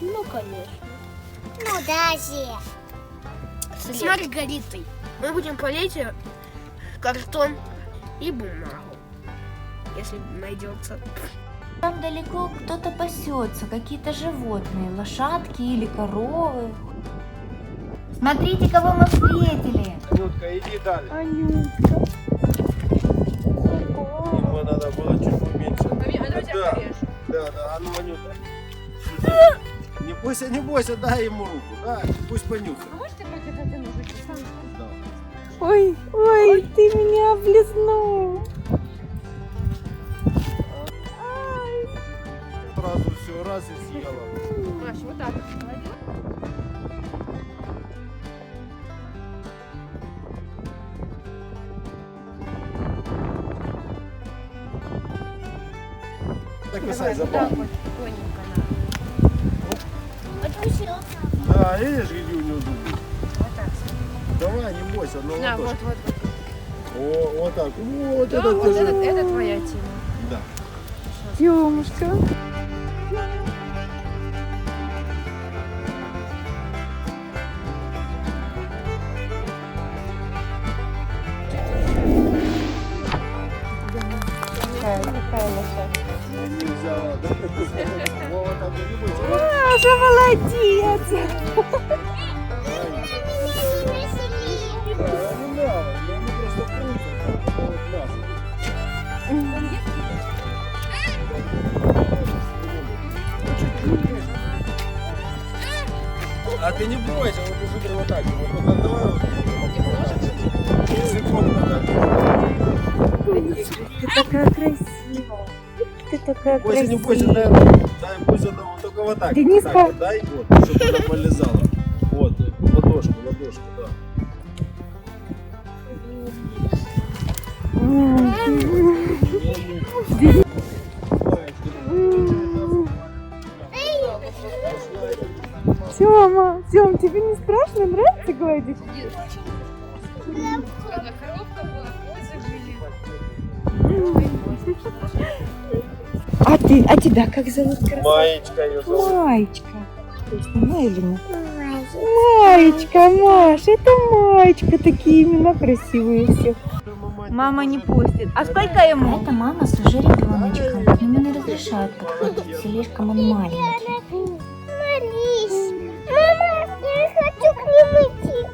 Ну, конечно. Ну, даже. С Маргаритой. Мы будем полить картон и бумагу, если найдется. Там далеко кто-то пасется, какие-то животные, лошадки или коровы. Смотрите, кого мы встретили. Анютка, иди далее. Анютка. Ему надо было чуть поменьше. Да, а ну, Анюта. Не бойся, дай ему руку, да, пусть понюхает. Да. Ой, ты меня облизнул. Сразу все, раз и съела. Маш, вот так. Так и сай забавно. Тоненько Да, видишь, где у него зубы? Вот так. Давай, не бойся, но Да, вот. О, вот так. Вот Да, это вот тоже. это твоя тема. Да. Тёмушка. Не взяла, да? Вот так, не бойся. Маша, молодец. Да, не надо, они просто крутятся, вот нас. А ты не бойся, вот уже вот так. Вот давай вот. Языком надо. Ты такая красивая. Ты такая Бойся, не бойся, красивая. дай бойся, вот только вот так. Дениска. Так вот, дай, вот, чтобы она полезала. Вот, ладошку, да. Тёма, тебе не страшно? Нравится гладить? А тебя как зовут? Маечка ее зовут. Маечка. Ты снимай или нет? Маечка, Маша, это Маечка. Такие имена красивые все. Мама не пустит. А сколько ему? Это мама с уже ребеночком. Ему не разрешают подходить. Слишком он маленький. Молись. Мама, я хочу к нему идти.